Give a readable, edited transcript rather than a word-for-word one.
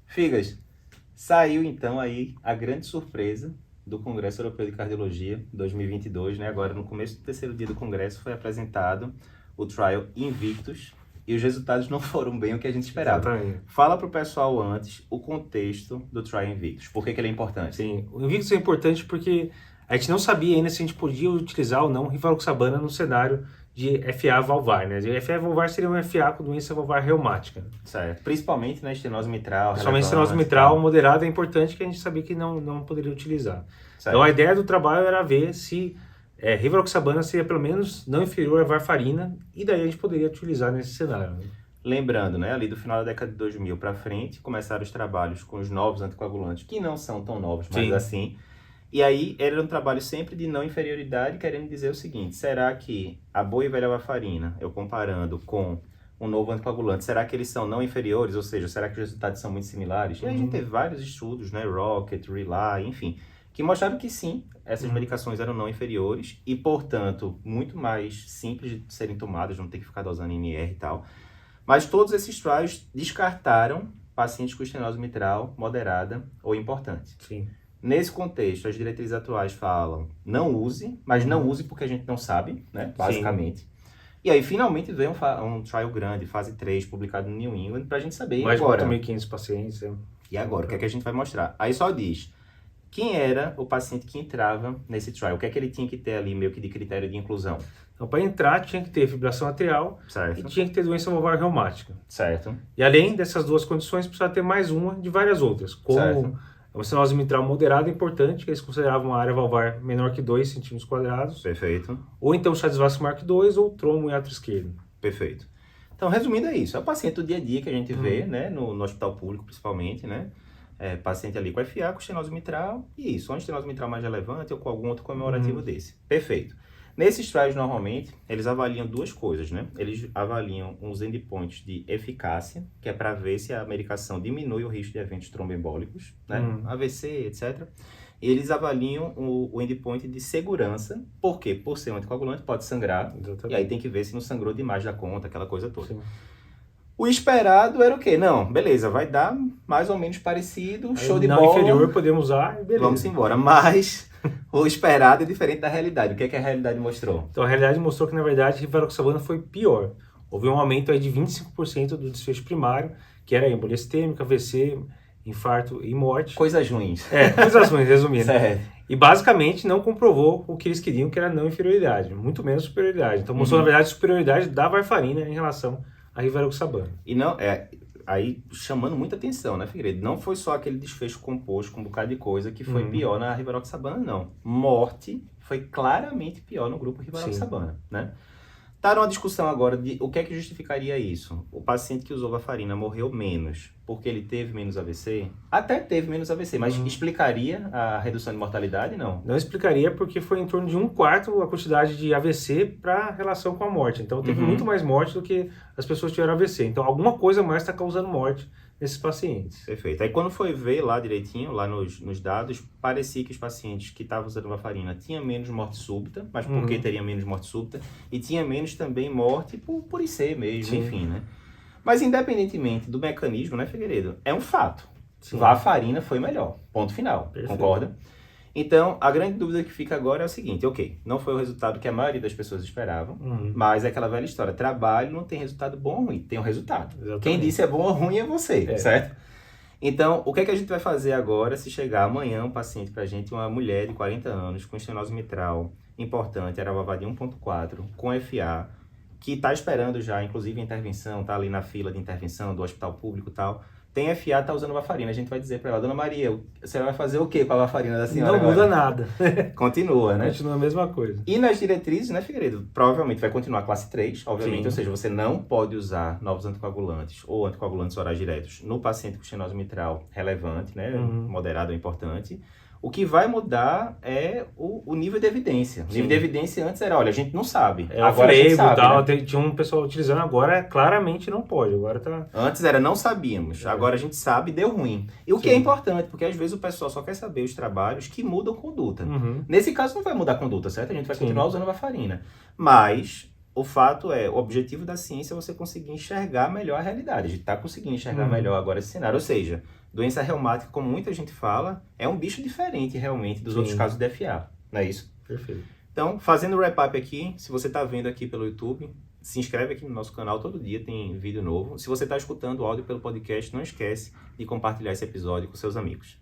Figas, saiu então aí a grande surpresa do Congresso Europeu de Cardiologia 2022, né? Agora no começo do terceiro dia do Congresso foi apresentado o Trial Invictus e os resultados não foram bem o que a gente esperava. Exatamente. Fala para o pessoal antes o contexto do Trial Invictus, por que ele é importante? Sim, o Invictus é importante porque a gente não sabia ainda se a gente podia utilizar ou não rivaroxabana no cenário de FA valvar, né? De FA valvar seria um FA com doença valvar reumática. Certo, principalmente na estenose mitral. Principalmente estenose mitral moderada é importante, que a gente sabia que não poderia utilizar. Certo. Então a ideia do trabalho era ver se rivaroxabana seria pelo menos não inferior à varfarina, e daí a gente poderia utilizar nesse cenário, né? Lembrando, né, ali do final da década de 2000 para frente, começaram os trabalhos com os novos anticoagulantes, que não são tão novos, mas Sim. assim. E aí era um trabalho sempre de não inferioridade, querendo dizer o seguinte: será que a boa e velha varfarina, eu comparando com um novo anticoagulante, será que eles são não inferiores? Ou seja, será que os resultados são muito similares? E aí a gente teve vários estudos, né, Rocket, Rely, enfim, que mostraram que sim, essas medicações eram não inferiores e, portanto, muito mais simples de serem tomadas, não ter que ficar dosando INR e tal. Mas todos esses trials descartaram pacientes com estenose mitral moderada ou importante. Sim. Nesse contexto, as diretrizes atuais falam, não use, mas não use porque a gente não sabe, né, basicamente. Sim. E aí, finalmente, veio um trial grande, fase 3, publicado no New England, pra gente saber mais agora. Mais de 4.500 pacientes. E agora, o que é que a gente vai mostrar? Aí só diz, quem era o paciente que entrava nesse trial? O que é que ele tinha que ter ali, meio que de critério de inclusão? Então, para entrar, tinha que ter fibrilação atrial, certo, e tinha que ter doença valvar reumática. Certo. E além dessas duas condições, precisava ter mais uma de várias outras, como uma estenose mitral moderada importante, que eles consideravam uma área valvar menor que 2 centímetros quadrados. Perfeito. Ou então Chades-Vasco Mark II ou trombo em átrio esquerdo. Perfeito. Então, resumindo é isso. É o paciente do dia a dia que a gente vê, né, no hospital público principalmente, né? Paciente ali com FA, com estenose mitral, e isso, ou estenose mitral mais relevante ou com algum outro comemorativo desse. Perfeito. Nesses trials, normalmente, eles avaliam duas coisas, né? Eles avaliam uns endpoints de eficácia, que é para ver se a medicação diminui o risco de eventos tromboembólicos, né? AVC, etc. E eles avaliam o endpoint de segurança, por quê? Por ser um anticoagulante, pode sangrar, e aí tem que ver se não sangrou demais da conta, aquela coisa toda. Sim. O esperado era o quê? Não, beleza, vai dar mais ou menos parecido, show de bola. Não inferior, podemos usar, beleza. Vamos embora, mas o esperado é diferente da realidade. O que é que a realidade mostrou? Então, a realidade mostrou que, na verdade, rivaroxabana foi pior. Houve um aumento aí de 25% do desfecho primário, que era embolia sistêmica, AVC, infarto e morte. Coisas ruins. Coisas ruins, resumindo. Certo. E, basicamente, não comprovou o que eles queriam, que era não inferioridade, muito menos superioridade. Então, mostrou, na verdade, superioridade da varfarina em relação a rivaroxabana. E não, aí chamando muita atenção, né, Figueiredo? Não foi só aquele desfecho composto com um bocado de coisa que foi pior na rivaroxabana, não. Morte foi claramente pior no grupo rivaroxabana, né? Tá numa discussão agora de o que é que justificaria isso. O paciente que usou varfarina morreu menos porque ele teve menos AVC? Até teve menos AVC, mas explicaria a redução de mortalidade? Não. Não explicaria porque foi em torno de 1/4 a quantidade de AVC para relação com a morte. Então teve muito mais morte do que as pessoas tiveram AVC. Então alguma coisa mais está causando morte nesses pacientes. Perfeito. Aí quando foi ver lá direitinho, lá nos dados, parecia que os pacientes que estavam usando varfarina tinham menos morte súbita, mas por que teria menos morte súbita? E tinha menos também morte por IC mesmo, enfim, né? Mas independentemente do mecanismo, né, Figueiredo? É um fato. Varfarina foi melhor. Ponto final. Perfeito. Concorda? Então, a grande dúvida que fica agora é o seguinte, ok, não foi o resultado que a maioria das pessoas esperavam, mas é aquela velha história, trabalho não tem resultado bom ou ruim, tem um resultado. Exatamente. Quem disse é bom ou ruim é você, certo? Então, o que é que a gente vai fazer agora se chegar amanhã um paciente pra gente, uma mulher de 40 anos, com estenose mitral importante, era valvar de 1.4, com FA, que tá esperando já, inclusive, a intervenção, tá ali na fila de intervenção do hospital público e tal, tem FA, tá usando varfarina. A gente vai dizer para ela, Dona Maria, você vai fazer o que com a varfarina da senhora? Não muda nada. Continua, né? Continua a mesma coisa. E nas diretrizes, né, Figueiredo? Provavelmente vai continuar a classe 3, obviamente. Ou seja, você não pode usar novos anticoagulantes ou anticoagulantes orais diretos no paciente com estenose mitral relevante, né? Moderado ou importante. O que vai mudar é o nível de evidência. O nível de evidência antes era, olha, a gente não sabe. Agora a gente sabe, tal, né? Tinha um pessoal utilizando, agora claramente não pode. Agora tá... Antes era não sabíamos, agora a gente sabe, deu ruim. E o que é importante, porque às vezes o pessoal só quer saber os trabalhos que mudam conduta. Nesse caso não vai mudar a conduta, certo? A gente vai continuar usando a varfarina. Mas o fato é, o objetivo da ciência é você conseguir enxergar melhor a realidade. A gente está conseguindo enxergar melhor agora esse cenário. Ou seja, doença reumática, como muita gente fala, é um bicho diferente realmente dos outros casos de FA. Não é isso? Perfeito. Então, fazendo o wrap-up aqui, se você está vendo aqui pelo YouTube, se inscreve aqui no nosso canal, todo dia tem vídeo novo. Se você está escutando o áudio pelo podcast, não esquece de compartilhar esse episódio com seus amigos.